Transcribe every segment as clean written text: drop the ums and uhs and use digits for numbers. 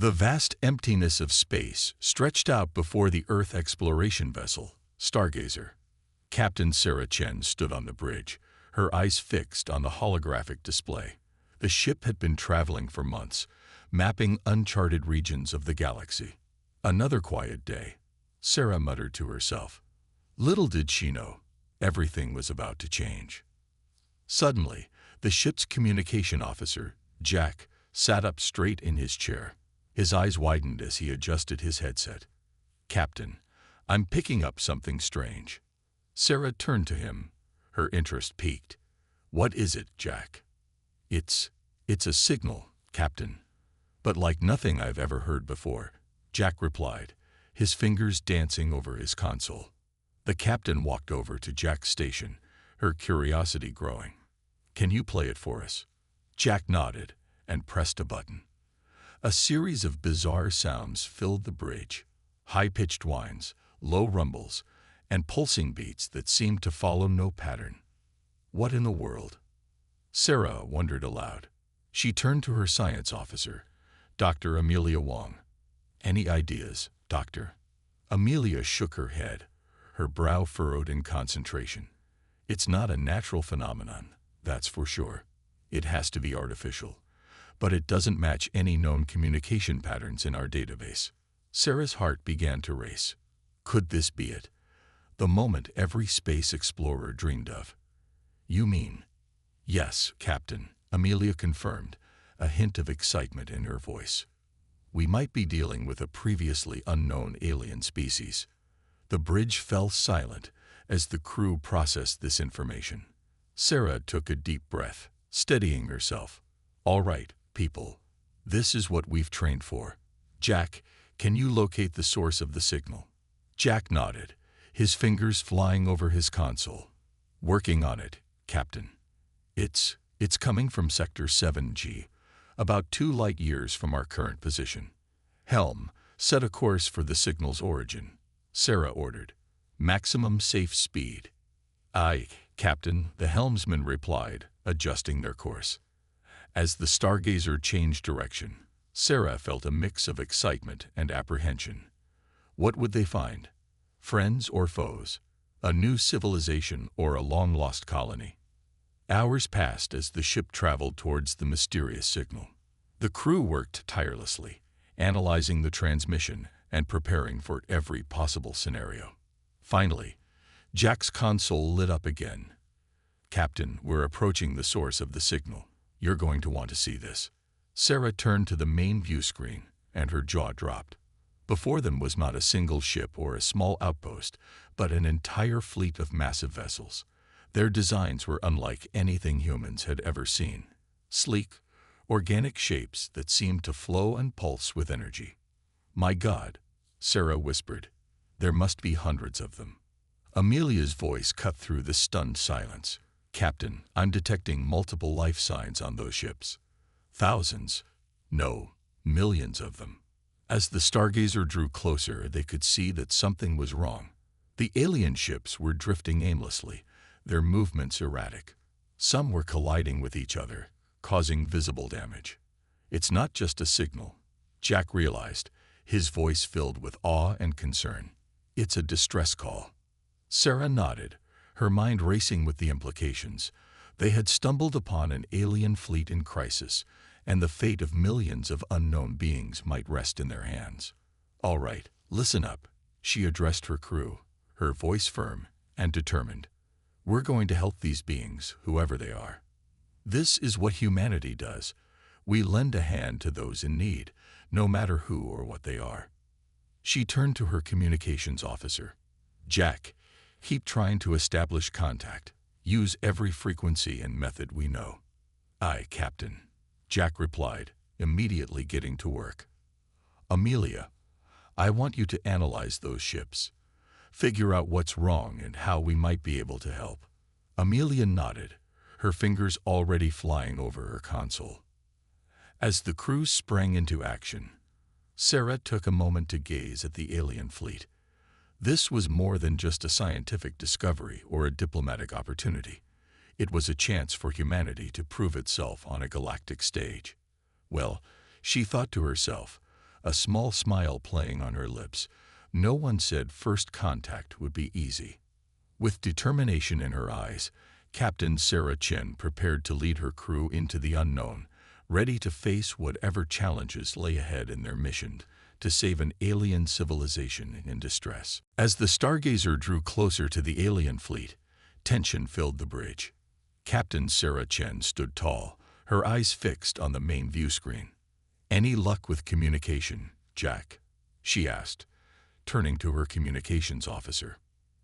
The vast emptiness of space stretched out before the Earth exploration vessel, Stargazer. Captain Sarah Chen stood on the bridge, her eyes fixed on the holographic display. The ship had been traveling for months, mapping uncharted regions of the galaxy. Another quiet day, Sarah muttered to herself. Little did she know, everything was about to change. Suddenly, the ship's communication officer, Jack, sat up straight in his chair. His eyes widened as he adjusted his headset. "Captain, I'm picking up something strange." Sarah turned to him, her interest piqued. "What is it, Jack?" It's a signal, Captain. But like nothing I've ever heard before," Jack replied, his fingers dancing over his console. The captain walked over to Jack's station, her curiosity growing. "Can you play it for us?" Jack nodded and pressed a button. A series of bizarre sounds filled the bridge, high-pitched whines, low rumbles, and pulsing beats that seemed to follow no pattern. What in the world? Sarah wondered aloud. She turned to her science officer, Dr. Amelia Wong. "Any ideas, Doctor?" Amelia shook her head, her brow furrowed in concentration. "It's not a natural phenomenon, that's for sure. It has to be artificial. But it doesn't match any known communication patterns in our database." Sarah's heart began to race. Could this be it? The moment every space explorer dreamed of. "You mean?" "Yes, Captain," Amelia confirmed, a hint of excitement in her voice. "We might be dealing with a previously unknown alien species." The bridge fell silent as the crew processed this information. Sarah took a deep breath, steadying herself. "All right, people. This is what we've trained for. Jack, can you locate the source of the signal?" Jack nodded, his fingers flying over his console. "Working on it, Captain. It's coming from Sector 7G, about 2 light-years from our current position." "Helm, set a course for the signal's origin," Sarah ordered. "Maximum safe speed." "Aye, Captain," the helmsman replied, adjusting their course. As the Stargazer changed direction, Sarah felt a mix of excitement and apprehension. What would they find? Friends or foes? A new civilization or a long-lost colony? Hours passed as the ship traveled towards the mysterious signal. The crew worked tirelessly, analyzing the transmission and preparing for every possible scenario. Finally, Jack's console lit up again. "Captain, we're approaching the source of the signal. You're going to want to see this." Sarah turned to the main view screen, and her jaw dropped. Before them was not a single ship or a small outpost, but an entire fleet of massive vessels. Their designs were unlike anything humans had ever seen. Sleek, organic shapes that seemed to flow and pulse with energy. "My God," Sarah whispered, "there must be hundreds of them." Amelia's voice cut through the stunned silence. "Captain, I'm detecting multiple life signs on those ships. Thousands, no, millions of them." As the Stargazer drew closer, they could see that something was wrong. The alien ships were drifting aimlessly, their movements erratic. Some were colliding with each other, causing visible damage. "It's not just a signal," Jack realized, his voice filled with awe and concern. "It's a distress call." Sarah nodded, her mind racing with the implications. They had stumbled upon an alien fleet in crisis, and the fate of millions of unknown beings might rest in their hands. "All right, listen up," she addressed her crew, her voice firm and determined. "We're going to help these beings, whoever they are. This is what humanity does. We lend a hand to those in need, no matter who or what they are." She turned to her communications officer. "Jack, keep trying to establish contact. Use every frequency and method we know." "Aye, Captain," Jack replied, immediately getting to work. "Amelia, I want you to analyze those ships. Figure out what's wrong and how we might be able to help." Amelia nodded, her fingers already flying over her console. As the crew sprang into action, Sarah took a moment to gaze at the alien fleet. This was more than just a scientific discovery or a diplomatic opportunity. It was a chance for humanity to prove itself on a galactic stage. Well, she thought to herself, a small smile playing on her lips. No one said first contact would be easy. With determination in her eyes, Captain Sarah Chen prepared to lead her crew into the unknown, ready to face whatever challenges lay ahead in their mission to save an alien civilization in distress. As the Stargazer drew closer to the alien fleet, tension filled the bridge. Captain Sarah Chen stood tall, her eyes fixed on the main view screen. "Any luck with communication, Jack?" she asked, turning to her communications officer.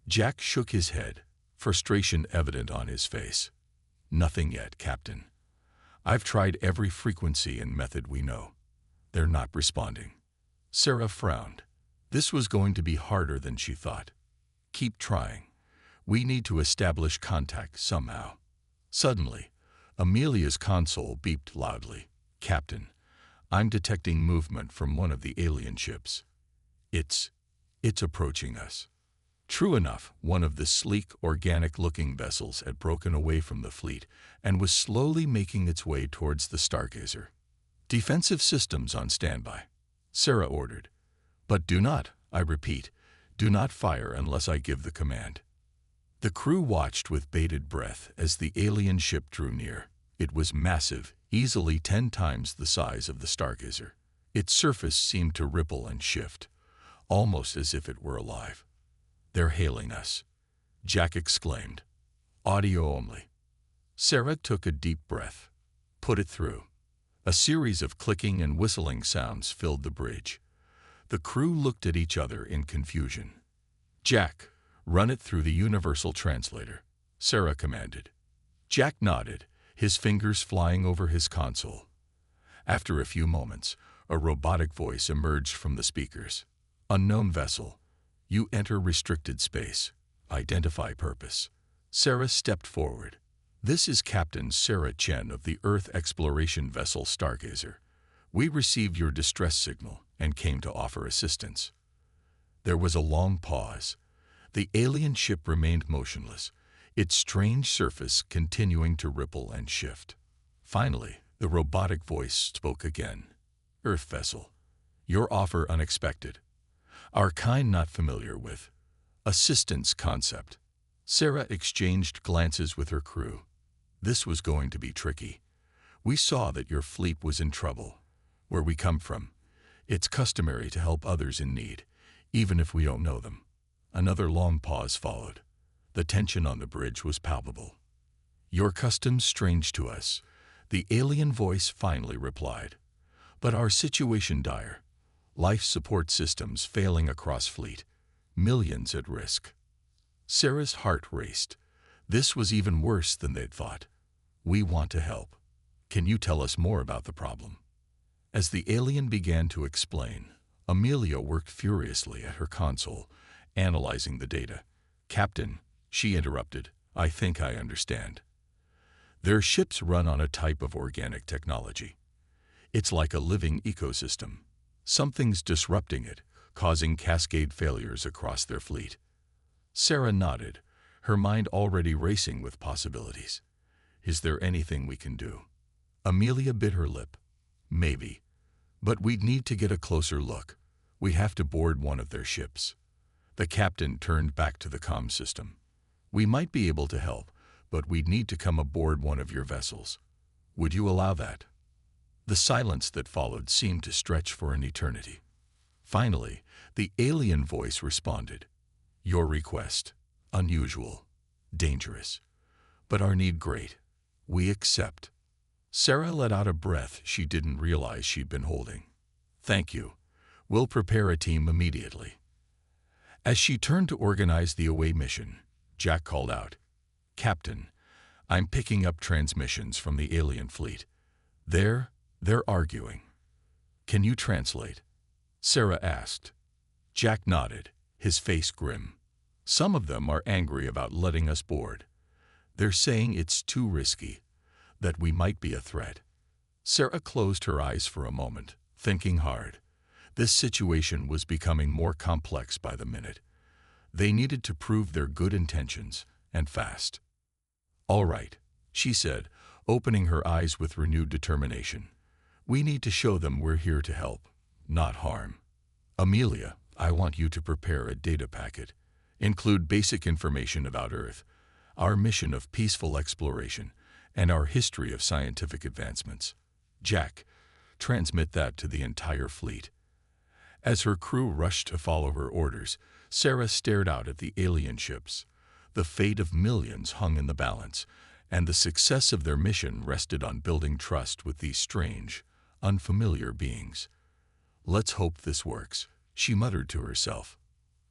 Jack shook his head, frustration evident on his face. "Nothing yet, Captain. I've tried every frequency and method we know. They're not responding." Sarah frowned. This was going to be harder than she thought. "Keep trying. We need to establish contact somehow." Suddenly, Amelia's console beeped loudly. "Captain, I'm detecting movement from one of the alien ships. It's approaching us." True enough, one of the sleek, organic-looking vessels had broken away from the fleet and was slowly making its way towards the Stargazer. "Defensive systems on standby," Sarah ordered. "But do not, I repeat, do not fire unless I give the command." The crew watched with bated breath as the alien ship drew near. It was massive, easily 10 times the size of the Stargazer. Its surface seemed to ripple and shift, almost as if it were alive. "They're hailing us," Jack exclaimed. "Audio only." Sarah took a deep breath. "Put it through." A series of clicking and whistling sounds filled the bridge. The crew looked at each other in confusion. "Jack, run it through the universal translator," Sarah commanded. Jack nodded, his fingers flying over his console. After a few moments, a robotic voice emerged from the speakers. "Unknown vessel. You enter restricted space. Identify purpose." Sarah stepped forward. "This is Captain Sarah Chen of the Earth exploration vessel Stargazer. We received your distress signal and came to offer assistance." There was a long pause. The alien ship remained motionless, its strange surface continuing to ripple and shift. Finally, the robotic voice spoke again. "Earth vessel, your offer unexpected. Our kind not familiar with. Assistance concept." Sarah exchanged glances with her crew. "This was going to be tricky. We saw that your fleet was in trouble. Where we come from, it's customary to help others in need, even if we don't know them." Another long pause followed. The tension on the bridge was palpable. "Your customs strange to us," the alien voice finally replied. "But our situation dire. Life support systems failing across fleet. Millions at risk." Sarah's heart raced. This was even worse than they'd thought. "We want to help. Can you tell us more about the problem?" As the alien began to explain, Amelia worked furiously at her console, analyzing the data. "Captain," she interrupted, "I think I understand. Their ships run on a type of organic technology. It's like a living ecosystem. Something's disrupting it, causing cascade failures across their fleet." Sarah nodded, her mind already racing with possibilities. "Is there anything we can do?" Amelia bit her lip. "Maybe. But we'd need to get a closer look. We have to board one of their ships." The captain turned back to the comm system. "We might be able to help, but we'd need to come aboard one of your vessels. Would you allow that?" The silence that followed seemed to stretch for an eternity. Finally, the alien voice responded. "Your request. Unusual. Dangerous. But our need great. We accept." Sarah let out a breath she didn't realize she'd been holding. "Thank you. We'll prepare a team immediately." As she turned to organize the away mission, Jack called out, "Captain, I'm picking up transmissions from the alien fleet. They're arguing." "Can you translate?" Sarah asked. Jack nodded, his face grim. "Some of them are angry about letting us board. They're saying it's too risky, that we might be a threat." Sarah closed her eyes for a moment, thinking hard. This situation was becoming more complex by the minute. They needed to prove their good intentions, and fast. "All right," she said, opening her eyes with renewed determination. "We need to show them we're here to help, not harm. Amelia, I want you to prepare a data packet. Include basic information about Earth, our mission of peaceful exploration, and our history of scientific advancements. Jack, transmit that to the entire fleet. As her crew rushed to follow her orders, Sarah stared out at the alien ships. The fate of millions hung in the balance, and the success of their mission rested on building trust with these strange, unfamiliar beings. Let's hope this works, she muttered to herself.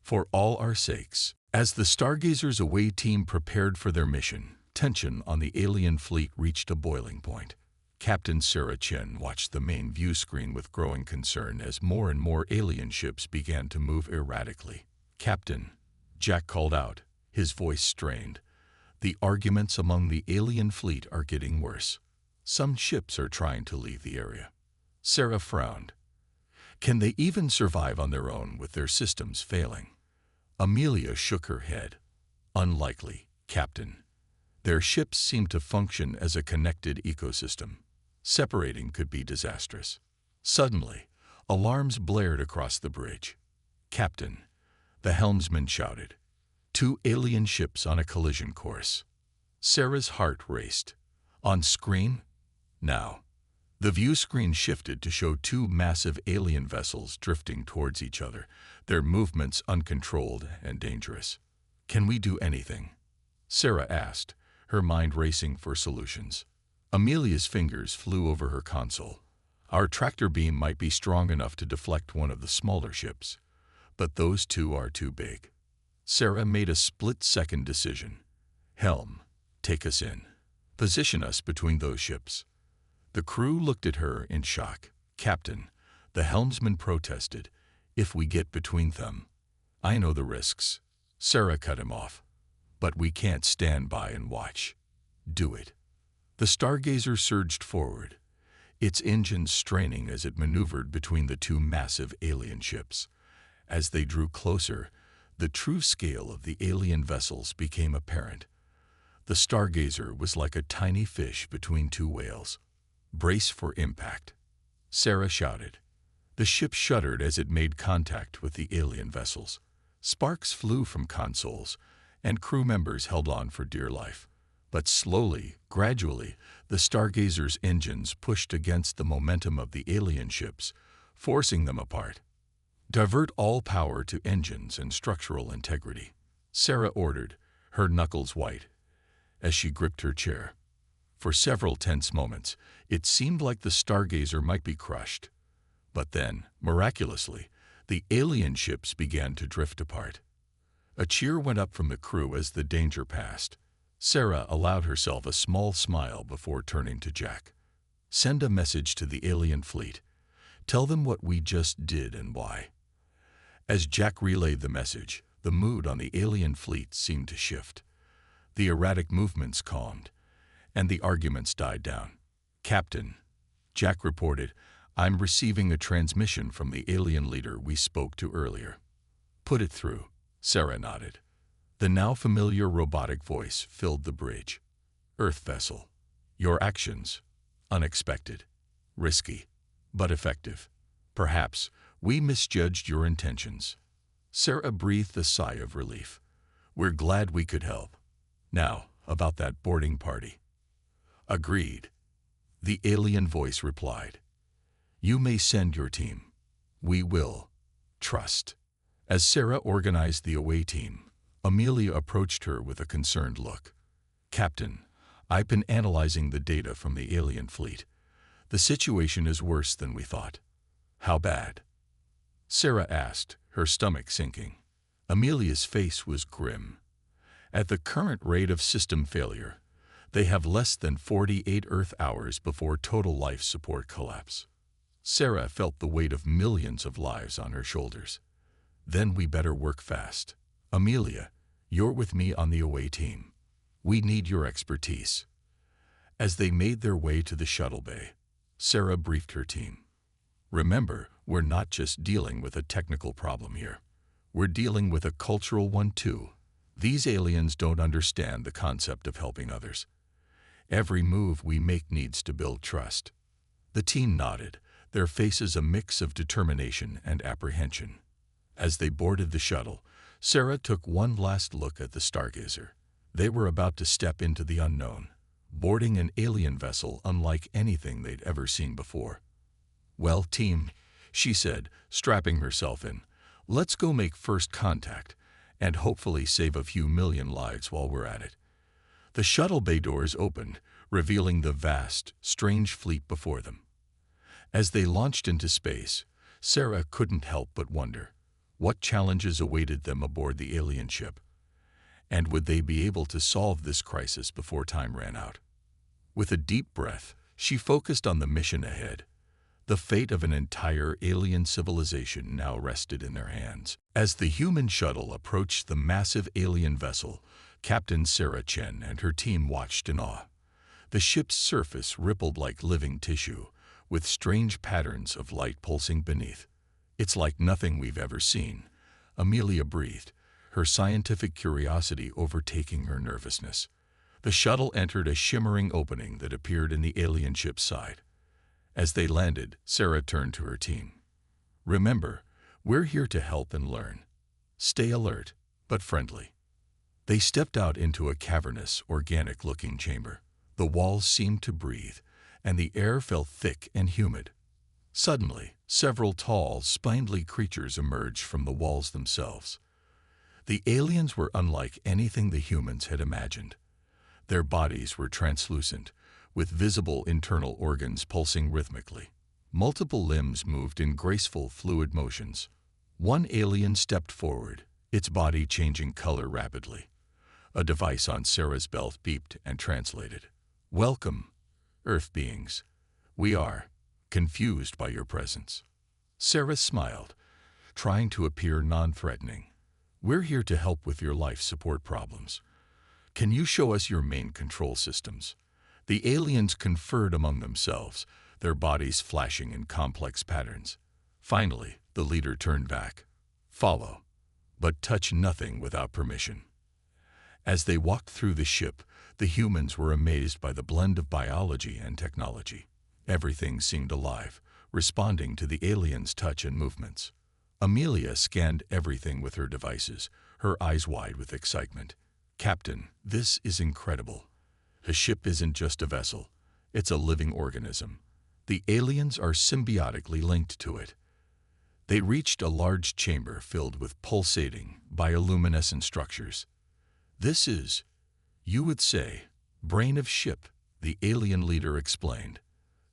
For all our sakes. As the Stargazers away team prepared for their mission, tension on the alien fleet reached a boiling point. Captain Sarah Chen watched the main view screen with growing concern as more and more alien ships began to move erratically. Captain, Jack called out, his voice strained. The arguments among the alien fleet are getting worse. Some ships are trying to leave the area. Sarah frowned. Can they even survive on their own with their systems failing? Amelia shook her head. Unlikely, Captain. Their ships seem to function as a connected ecosystem. Separating could be disastrous. Suddenly, alarms blared across the bridge. Captain, the helmsman shouted. 2 alien ships on a collision course. Sarah's heart raced. On screen? Now. The view screen shifted to show 2 massive alien vessels drifting towards each other, their movements uncontrolled and dangerous. Can we do anything? Sarah asked, her mind racing for solutions. Amelia's fingers flew over her console. Our tractor beam might be strong enough to deflect one of the smaller ships, but those 2 are too big. Sarah made a split-second decision. Helm, take us in. Position us between those ships. The crew looked at her in shock. Captain, the helmsman protested. If we get between them. I know the risks. Sarah cut him off. But we can't stand by and watch. Do it. The Stargazer surged forward, its engines straining as it maneuvered between the 2 massive alien ships. As they drew closer, the true scale of the alien vessels became apparent. The Stargazer was like a tiny fish between 2 whales. Brace for impact. Sarah shouted. The ship shuddered as it made contact with the alien vessels. Sparks flew from consoles, and crew members held on for dear life. But slowly, gradually, the Stargazer's engines pushed against the momentum of the alien ships, forcing them apart. Divert all power to engines and structural integrity, Sarah ordered, her knuckles white, as she gripped her chair. For several tense moments, it seemed like the Stargazer might be crushed. But then, miraculously, the alien ships began to drift apart. A cheer went up from the crew as the danger passed. Sarah allowed herself a small smile before turning to Jack. Send a message to the alien fleet. Tell them what we just did and why. As Jack relayed the message, the mood on the alien fleet seemed to shift. The erratic movements calmed, and the arguments died down. Captain, Jack reported, I'm receiving a transmission from the alien leader we spoke to earlier. Put it through, Sarah nodded. The now familiar robotic voice filled the bridge. Earth vessel. Your actions. Unexpected. Risky. But effective. Perhaps we misjudged your intentions. Sarah breathed a sigh of relief. We're glad we could help. Now, about that boarding party. Agreed. The alien voice replied. You may send your team. We will. Trust. As Sarah organized the away team, Amelia approached her with a concerned look. Captain, I've been analyzing the data from the alien fleet. The situation is worse than we thought. How bad? Sarah asked, her stomach sinking. Amelia's face was grim. At the current rate of system failure, they have less than 48 Earth hours before total life support collapse. Sarah felt the weight of millions of lives on her shoulders. Then we better work fast. Amelia, you're with me on the away team. We need your expertise. As they made their way to the shuttle bay, Sarah briefed her team. Remember, we're not just dealing with a technical problem here. We're dealing with a cultural one too. These aliens don't understand the concept of helping others. Every move we make needs to build trust. The team nodded, their faces a mix of determination and apprehension. As they boarded the shuttle, Sarah took one last look at the Stargazer. They were about to step into the unknown, boarding an alien vessel unlike anything they'd ever seen before. "Well, team," she said, strapping herself in, "let's go make first contact, and hopefully save a few million lives while we're at it." The shuttle bay doors opened, revealing the vast, strange fleet before them. As they launched into space, Sarah couldn't help but wonder what challenges awaited them aboard the alien ship, and would they be able to solve this crisis before time ran out. With a deep breath, she focused on the mission ahead. The fate of an entire alien civilization now rested in their hands. As the human shuttle approached the massive alien vessel, Captain Sarah Chen and her team watched in awe. The ship's surface rippled like living tissue, with strange patterns of light pulsing beneath. "It's like nothing we've ever seen," Amelia breathed, her scientific curiosity overtaking her nervousness. The shuttle entered a shimmering opening that appeared in the alien ship's side. As they landed, Sarah turned to her team. "Remember, we're here to help and learn. Stay alert, but friendly." They stepped out into a cavernous, organic-looking chamber. The walls seemed to breathe, and the air felt thick and humid. Suddenly, several tall, spindly creatures emerged from the walls themselves. The aliens were unlike anything the humans had imagined. Their bodies were translucent, with visible internal organs pulsing rhythmically. Multiple limbs moved in graceful, fluid motions. One alien stepped forward, its body changing color rapidly. A device on Sarah's belt beeped and translated. "Welcome, Earth beings. We are confused by your presence." Sarah smiled, trying to appear non-threatening. "We're here to help with your life support problems. Can you show us your main control systems?" The aliens conferred among themselves, their bodies flashing in complex patterns. Finally, the leader turned back. "Follow, but touch nothing without permission." As they walked through the ship, the humans were amazed by the blend of biology and technology. Everything seemed alive, responding to the aliens' touch and movements. Amelia scanned everything with her devices, her eyes wide with excitement. "Captain, this is incredible. The ship isn't just a vessel, it's a living organism. The aliens are symbiotically linked to it." They reached a large chamber filled with pulsating, bioluminescent structures. "This is, you would say, brain of ship," the alien leader explained.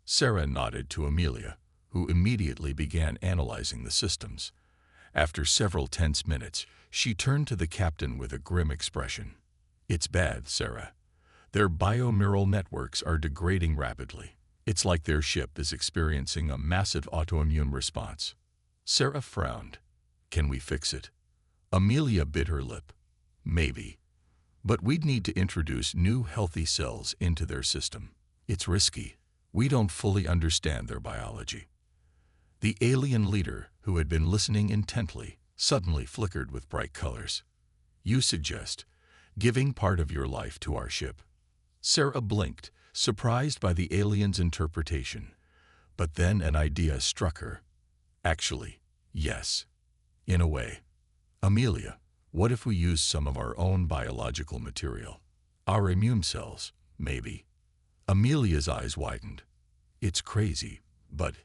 Sarah nodded to Amelia, who immediately began analyzing the systems. After several tense minutes, she turned to the captain with a grim expression. "It's bad, Sarah. Their biomural networks are degrading rapidly. It's like their ship is experiencing a massive autoimmune response." Sarah frowned. "Can we fix it?" Amelia bit her lip. "Maybe. But we'd need to introduce new healthy cells into their system. It's risky. We don't fully understand their biology." The alien leader, who had been listening intently, suddenly flickered with bright colors. "You suggest giving part of your life to our ship?" Sarah blinked, surprised by the alien's interpretation. But then an idea struck her. "Actually, yes. In a way. Amelia, what if we use some of our own biological material? Our immune cells, maybe?" Amelia's eyes widened. "It's crazy, but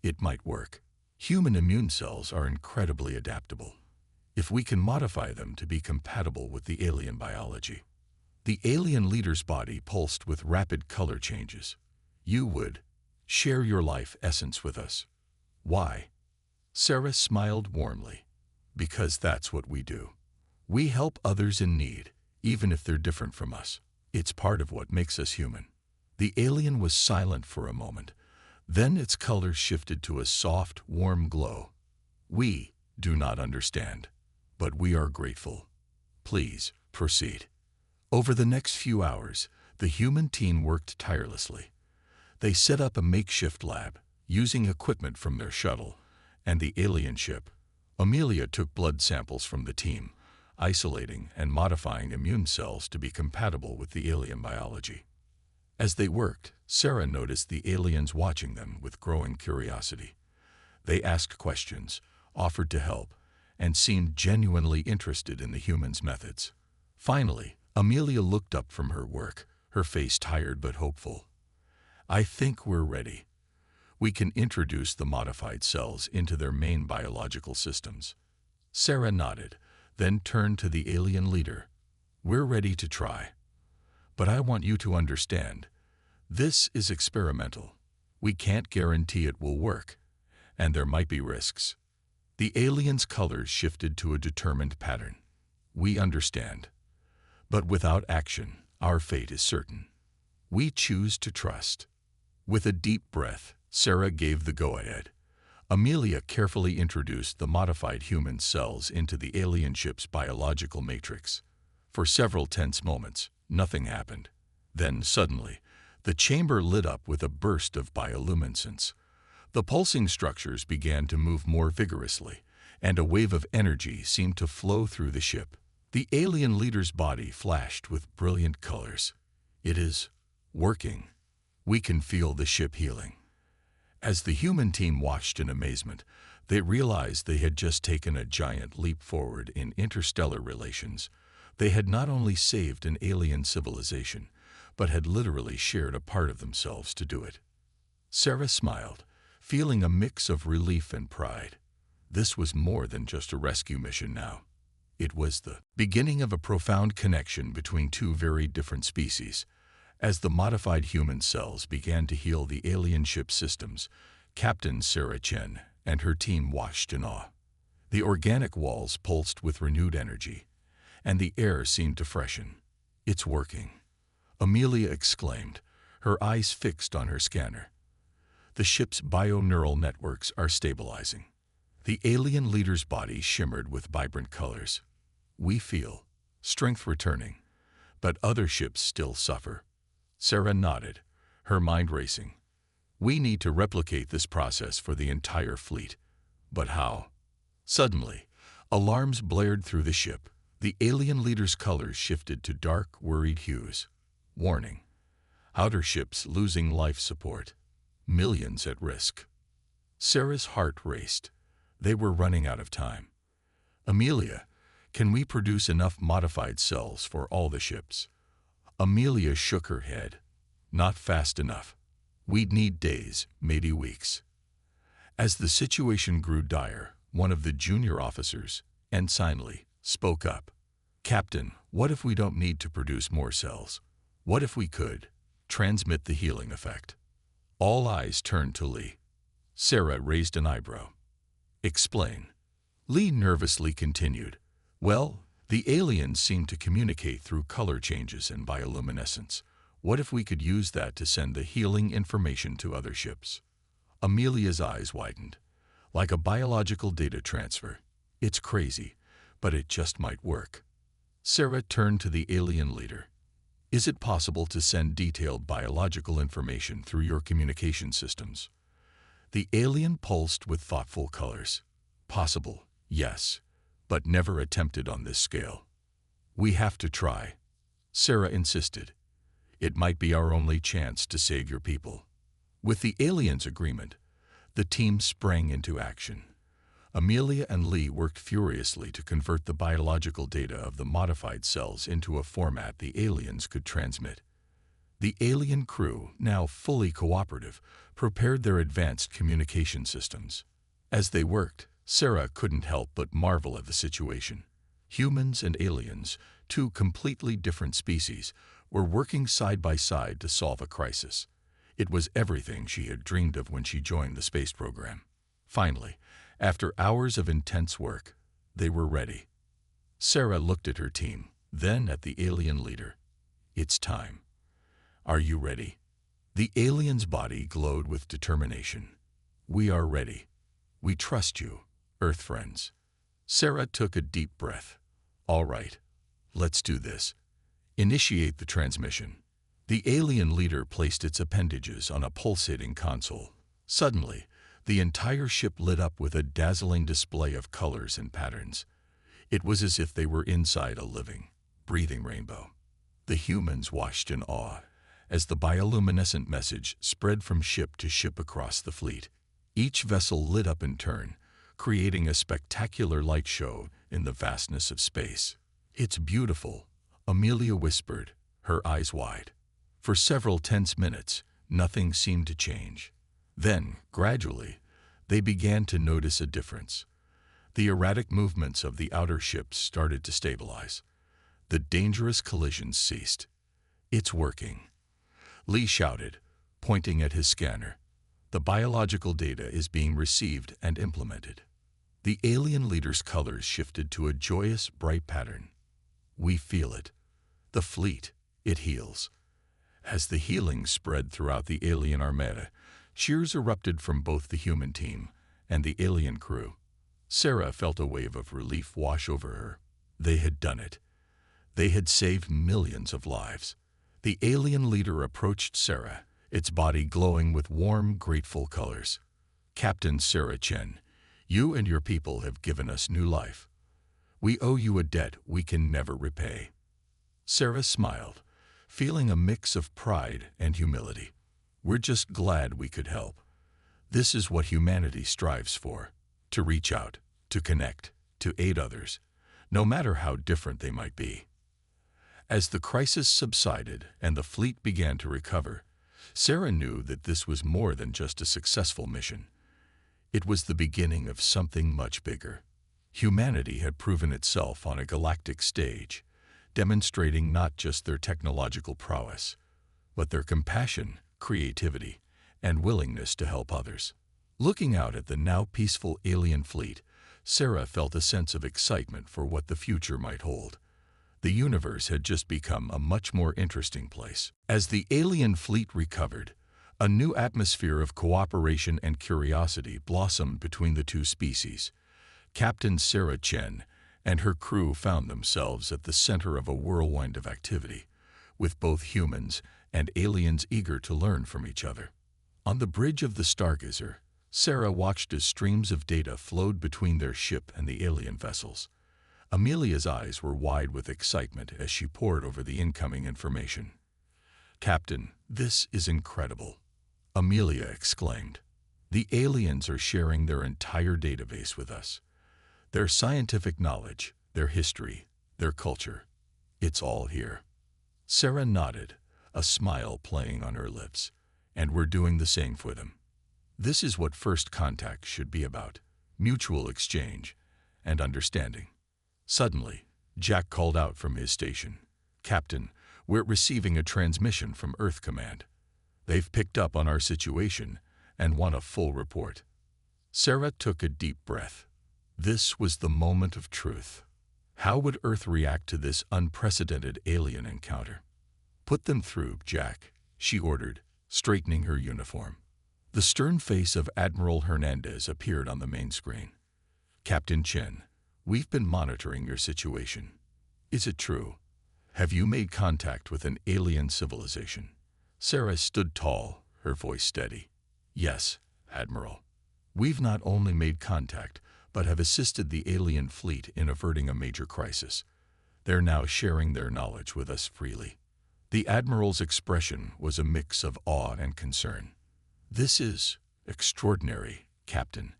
it might work. Human immune cells are incredibly adaptable. If we can modify them to be compatible with the alien biology." The alien leader's body pulsed with rapid color changes. "You would share your life essence with us." "Why?" Sarah smiled warmly. "Because that's what we do. We help others in need, even if they're different from us. It's part of what makes us human." The alien was silent for a moment. Then its color shifted to a soft, warm glow. "We do not understand, but we are grateful. Please, proceed." Over the next few hours, the human team worked tirelessly. They set up a makeshift lab, using equipment from their shuttle and the alien ship. Amelia took blood samples from the team, isolating and modifying immune cells to be compatible with the alien biology. As they worked, Sarah noticed the aliens watching them with growing curiosity. They asked questions, offered to help, and seemed genuinely interested in the humans' methods. Finally, Amelia looked up from her work, her face tired but hopeful. "I think we're ready. We can introduce the modified cells into their main biological systems." Sarah nodded, then turned to the alien leader. "We're ready to try. But I want you to understand, this is experimental. We can't guarantee it will work, and there might be risks." The alien's colors shifted to a determined pattern. "We understand. But without action, our fate is certain. We choose to trust." With a deep breath, Sarah gave the go-ahead. Amelia carefully introduced the modified human cells into the alien ship's biological matrix. For several tense moments, nothing happened. Then, suddenly, the chamber lit up with a burst of bioluminescence. The pulsing structures began to move more vigorously, and a wave of energy seemed to flow through the ship. The alien leader's body flashed with brilliant colors. "It is working. We can feel the ship healing." As the human team watched in amazement, they realized they had just taken a giant leap forward in interstellar relations. They had not only saved an alien civilization, but had literally shared a part of themselves to do it. Sarah smiled, feeling a mix of relief and pride. This was more than just a rescue mission now. It was the beginning of a profound connection between two very different species. As the modified human cells began to heal the alien ship systems, Captain Sarah Chen and her team watched in awe. The organic walls pulsed with renewed energy, and the air seemed to freshen. "It's working," Amelia exclaimed, her eyes fixed on her scanner. "The ship's bio-neural networks are stabilizing." The alien leader's body shimmered with vibrant colors. "We feel strength returning, but other ships still suffer." Sarah nodded, her mind racing. "We need to replicate this process for the entire fleet. But how?" Suddenly, alarms blared through the ship. The alien leader's colors shifted to dark, worried hues. "Warning. Outer ships losing life support. Millions at risk." Sarah's heart raced. They were running out of time. "Amelia, can we produce enough modified cells for all the ships?" Amelia shook her head. "Not fast enough. We'd need days, maybe weeks." As the situation grew dire, one of the junior officers, Ensign Lee, spoke up. "Captain, what if we don't need to produce more cells? What if we could transmit the healing effect?" All eyes turned to Lee. Sarah raised an eyebrow. "Explain." Lee nervously continued. "Well, the aliens seem to communicate through color changes and bioluminescence. What if we could use that to send the healing information to other ships?" Amelia's eyes widened. "Like a biological data transfer. It's crazy, but it just might work." Sarah turned to the alien leader. "Is it possible to send detailed biological information through your communication systems?" The alien pulsed with thoughtful colors. "Possible, yes, but never attempted on this scale." "We have to try," Sarah insisted. "It might be our only chance to save your people." With the aliens' agreement, the team sprang into action. Amelia and Lee worked furiously to convert the biological data of the modified cells into a format the aliens could transmit. The alien crew, now fully cooperative, prepared their advanced communication systems. As they worked, Sarah couldn't help but marvel at the situation. Humans and aliens, two completely different species, were working side by side to solve a crisis. It was everything she had dreamed of when she joined the space program. Finally, after hours of intense work, they were ready. Sarah looked at her team, then at the alien leader. "It's time. Are you ready?" The alien's body glowed with determination. "We are ready. We trust you, Earth friends." Sarah took a deep breath. "All right, let's do this. Initiate the transmission." The alien leader placed its appendages on a pulsating console. Suddenly, the entire ship lit up with a dazzling display of colors and patterns. It was as if they were inside a living, breathing rainbow. The humans watched in awe. as the bioluminescent message spread from ship to ship across the fleet. Each vessel lit up in turn, creating a spectacular light show in the vastness of space. "It's beautiful," Amelia whispered, her eyes wide. For several tense minutes, nothing seemed to change. Then, gradually, they began to notice a difference. The erratic movements of the outer ships started to stabilize. The dangerous collisions ceased. "It's working," Lee shouted, pointing at his scanner. "The biological data is being received and implemented." The alien leader's colors shifted to a joyous, bright pattern. "We feel it. The fleet, it heals." As the healing spread throughout the alien armada, cheers erupted from both the human team and the alien crew. Sarah felt a wave of relief wash over her. They had done it. They had saved millions of lives. The alien leader approached Sarah, its body glowing with warm, grateful colors. "Captain Sarah Chen, you and your people have given us new life. We owe you a debt we can never repay." Sarah smiled, feeling a mix of pride and humility. "We're just glad we could help. This is what humanity strives for. To reach out, to connect, to aid others, no matter how different they might be." As the crisis subsided and the fleet began to recover, Sarah knew that this was more than just a successful mission. It was the beginning of something much bigger. Humanity had proven itself on a galactic stage, demonstrating not just their technological prowess, but their compassion, creativity, and willingness to help others. Looking out at the now peaceful alien fleet, Sarah felt a sense of excitement for what the future might hold. The universe had just become a much more interesting place. As the alien fleet recovered, a new atmosphere of cooperation and curiosity blossomed between the two species. Captain Sarah Chen and her crew found themselves at the center of a whirlwind of activity, with both humans and aliens eager to learn from each other. On the bridge of the Stargazer, Sarah watched as streams of data flowed between their ship and the alien vessels. Amelia's eyes were wide with excitement as she pored over the incoming information. "Captain, this is incredible," Amelia exclaimed. "The aliens are sharing their entire database with us. Their scientific knowledge, their history, their culture. It's all here." Sarah nodded, a smile playing on her lips. "And we're doing the same for them. This is what first contact should be about: mutual exchange and understanding." Suddenly, Jack called out from his station. "Captain, we're receiving a transmission from Earth Command. They've picked up on our situation and want a full report." Sarah took a deep breath. This was the moment of truth. How would Earth react to this unprecedented alien encounter? "Put them through, Jack," she ordered, straightening her uniform. The stern face of Admiral Hernandez appeared on the main screen. "Captain Chen, we've been monitoring your situation. Is it true? Have you made contact with an alien civilization?" Sarah stood tall, her voice steady. "Yes, Admiral. We've not only made contact, but have assisted the alien fleet in averting a major crisis. They're now sharing their knowledge with us freely." The Admiral's expression was a mix of awe and concern. "This is extraordinary, Captain,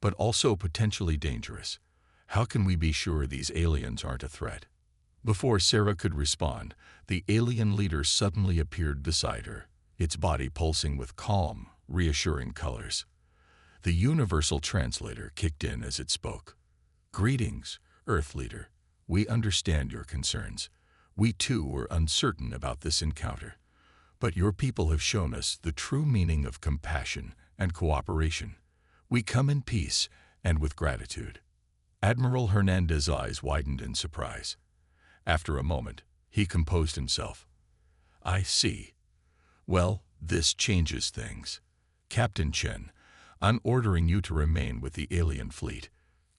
but also potentially dangerous. How can we be sure these aliens aren't a threat?" Before Sarah could respond, the alien leader suddenly appeared beside her, its body pulsing with calm, reassuring colors. The universal translator kicked in as it spoke. "Greetings, Earth Leader. We understand your concerns. We too were uncertain about this encounter. But your people have shown us the true meaning of compassion and cooperation. We come in peace and with gratitude." Admiral Hernandez's eyes widened in surprise. After a moment, he composed himself. "I see. Well, this changes things. Captain Chen, I'm ordering you to remain with the alien fleet.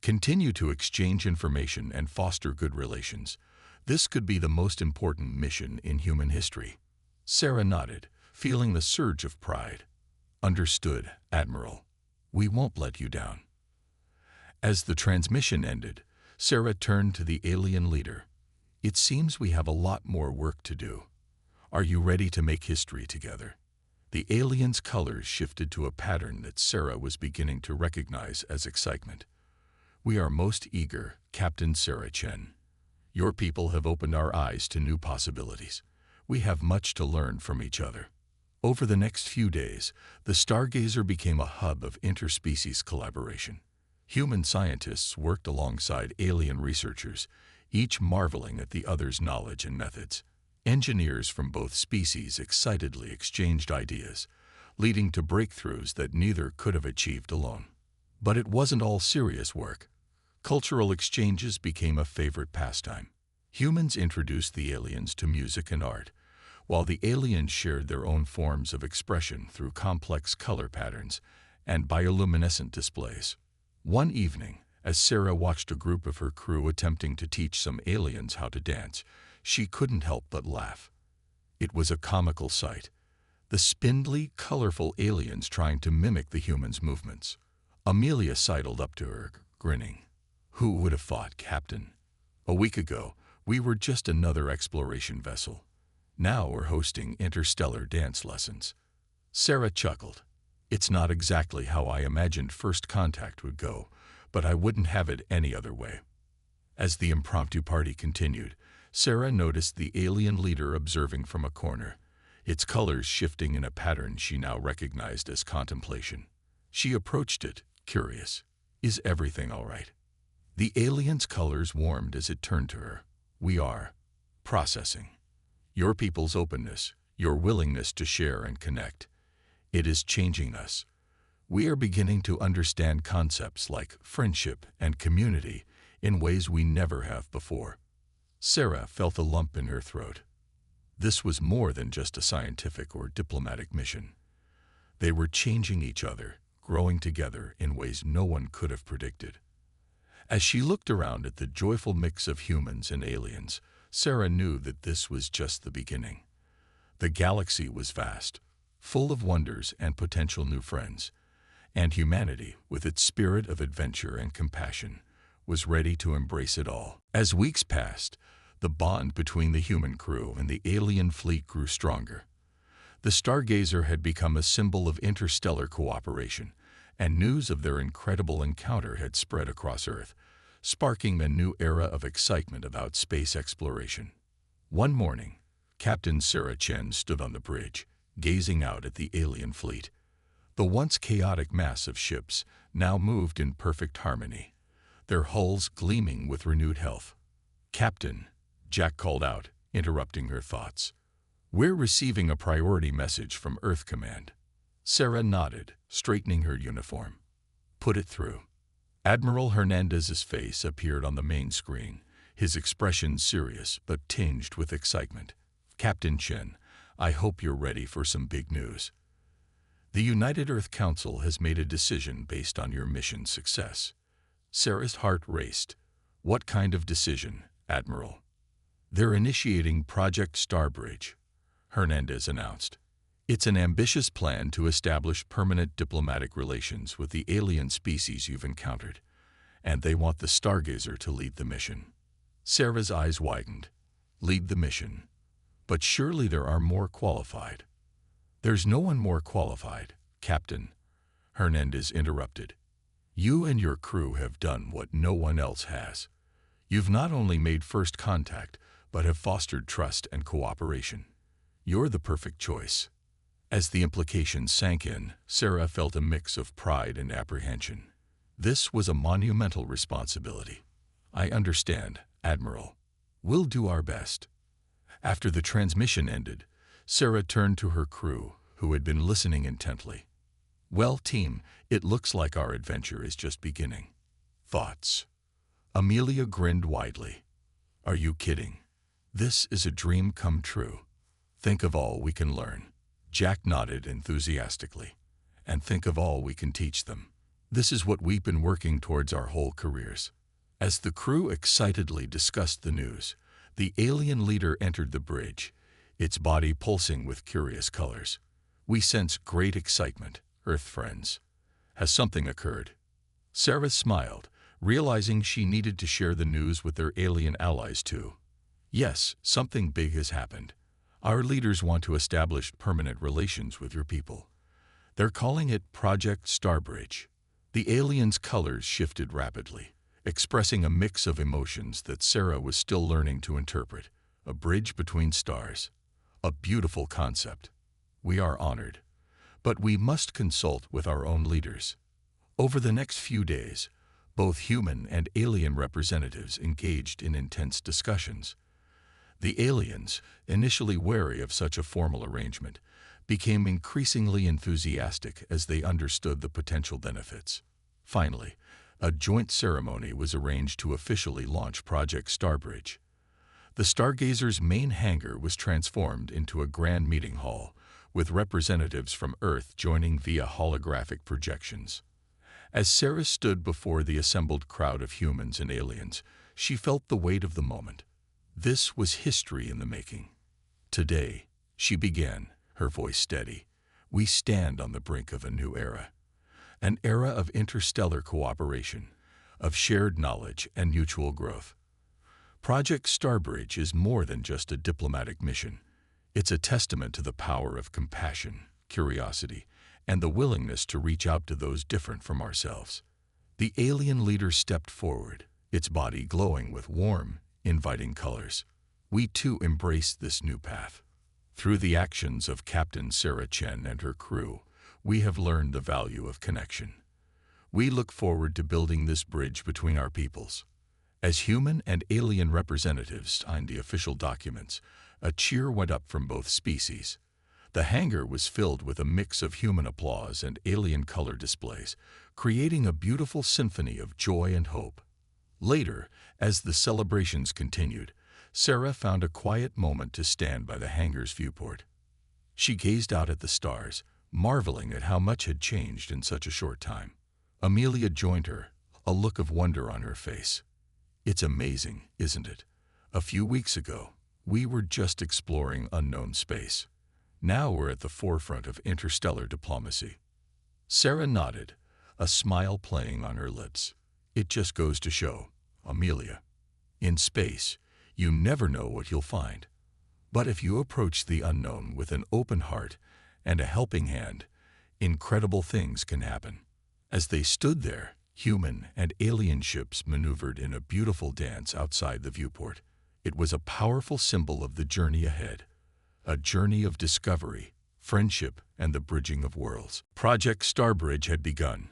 Continue to exchange information and foster good relations. This could be the most important mission in human history." Sarah nodded, feeling the surge of pride. "Understood, Admiral. We won't let you down." As the transmission ended, Sarah turned to the alien leader. "It seems we have a lot more work to do. Are you ready to make history together? The aliens' colors shifted to a pattern that Sarah was beginning to recognize as excitement. We are most eager, Captain Sarah Chen. Your people have opened our eyes to new possibilities. We have much to learn from each other. Over the next few days, the Stargazer became a hub of interspecies collaboration. Human scientists worked alongside alien researchers, each marveling at the other's knowledge and methods. Engineers from both species excitedly exchanged ideas, leading to breakthroughs that neither could have achieved alone. But it wasn't all serious work. Cultural exchanges became a favorite pastime. Humans introduced the aliens to music and art, while the aliens shared their own forms of expression through complex color patterns and bioluminescent displays. One evening, as Sarah watched a group of her crew attempting to teach some aliens how to dance, she couldn't help but laugh. It was a comical sight. The spindly, colorful aliens trying to mimic the humans' movements. Amelia sidled up to her, grinning. Who would have thought, Captain? A week ago, we were just another exploration vessel. Now we're hosting interstellar dance lessons. Sarah chuckled. It's not exactly how I imagined first contact would go, but I wouldn't have it any other way. As the impromptu party continued, Sarah noticed the alien leader observing from a corner, its colors shifting in a pattern she now recognized as contemplation. She approached it, curious. Is everything all right? The alien's colors warmed as it turned to her. We are processing. Your people's openness, your willingness to share and connect. It is changing us. We are beginning to understand concepts like friendship and community in ways we never have before. Sarah felt a lump in her throat. This was more than just a scientific or diplomatic mission. They were changing each other, growing together in ways no one could have predicted. As she looked around at the joyful mix of humans and aliens, Sarah knew that this was just the beginning. The galaxy was vast, full of wonders and potential new friends, and humanity, with its spirit of adventure and compassion, was ready to embrace it all. As weeks passed, the bond between the human crew and the alien fleet grew stronger. The Stargazer had become a symbol of interstellar cooperation, and news of their incredible encounter had spread across Earth, sparking a new era of excitement about space exploration. One morning, Captain Sarah Chen stood on the bridge, gazing out at the alien fleet. The once chaotic mass of ships now moved in perfect harmony, their hulls gleaming with renewed health. Captain, Jack called out, interrupting her thoughts. We're receiving a priority message from Earth Command. Sarah nodded, straightening her uniform. Put it through. Admiral Hernandez's face appeared on the main screen, his expression serious but tinged with excitement. Captain Chen, I hope you're ready for some big news. The United Earth Council has made a decision based on your mission's success. Sarah's heart raced. What kind of decision, Admiral? They're initiating Project Starbridge, Hernandez announced. It's an ambitious plan to establish permanent diplomatic relations with the alien species you've encountered, and they want the Stargazer to lead the mission. Sarah's eyes widened. Lead the mission. But surely there are more qualified. There's no one more qualified, Captain, Hernandez interrupted. You and your crew have done what no one else has. You've not only made first contact, but have fostered trust and cooperation. You're the perfect choice. As the implications sank in, Sarah felt a mix of pride and apprehension. This was a monumental responsibility. I understand, Admiral. We'll do our best. After the transmission ended, Sarah turned to her crew, who had been listening intently. Well, team, it looks like our adventure is just beginning. Thoughts? Amelia grinned widely. Are you kidding? This is a dream come true. Think of all we can learn. Jack nodded enthusiastically. And think of all we can teach them. This is what we've been working towards our whole careers. As the crew excitedly discussed the news, the alien leader entered the bridge, its body pulsing with curious colors. We sense great excitement, Earth friends. Has something occurred? Sarah smiled, realizing she needed to share the news with their alien allies too. Yes, something big has happened. Our leaders want to establish permanent relations with your people. They're calling it Project Starbridge. The aliens' colors shifted rapidly, expressing a mix of emotions that Sarah was still learning to interpret. A bridge between stars. A beautiful concept. We are honored. But we must consult with our own leaders. Over the next few days, both human and alien representatives engaged in intense discussions. The aliens, initially wary of such a formal arrangement, became increasingly enthusiastic as they understood the potential benefits. Finally, a joint ceremony was arranged to officially launch Project Starbridge. The Stargazer's main hangar was transformed into a grand meeting hall, with representatives from Earth joining via holographic projections. As Sarah stood before the assembled crowd of humans and aliens, she felt the weight of the moment. This was history in the making. Today, she began, her voice steady, we stand on the brink of a new era. An era of interstellar cooperation, of shared knowledge and mutual growth. Project Starbridge is more than just a diplomatic mission. It's a testament to the power of compassion, curiosity, and the willingness to reach out to those different from ourselves. The alien leader stepped forward, its body glowing with warm, inviting colors. We too embraced this new path. Through the actions of Captain Sarah Chen and her crew, we have learned the value of connection. We look forward to building this bridge between our peoples. As human and alien representatives signed the official documents, a cheer went up from both species. The hangar was filled with a mix of human applause and alien color displays, creating a beautiful symphony of joy and hope. Later, as the celebrations continued, Sarah found a quiet moment to stand by the hangar's viewport. She gazed out at the stars, marveling at how much had changed in such a short time. Amelia joined her, a look of wonder on her face. It's amazing, isn't it? A few weeks ago, we were just exploring unknown space. Now we're at the forefront of interstellar diplomacy. Sarah nodded, a smile playing on her lips. It just goes to show, Amelia, in space, you never know what you'll find. But if you approach the unknown with an open heart and a helping hand, incredible things can happen. As they stood there, human and alien ships maneuvered in a beautiful dance outside the viewport. It was a powerful symbol of the journey ahead. A journey of discovery, friendship, and the bridging of worlds. Project Starbridge had begun,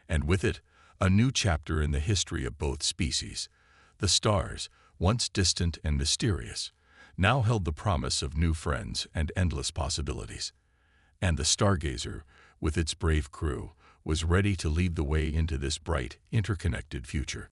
and with it, a new chapter in the history of both species. The stars, once distant and mysterious, now held the promise of new friends and endless possibilities. And the Stargazer, with its brave crew, was ready to lead the way into this bright, interconnected future.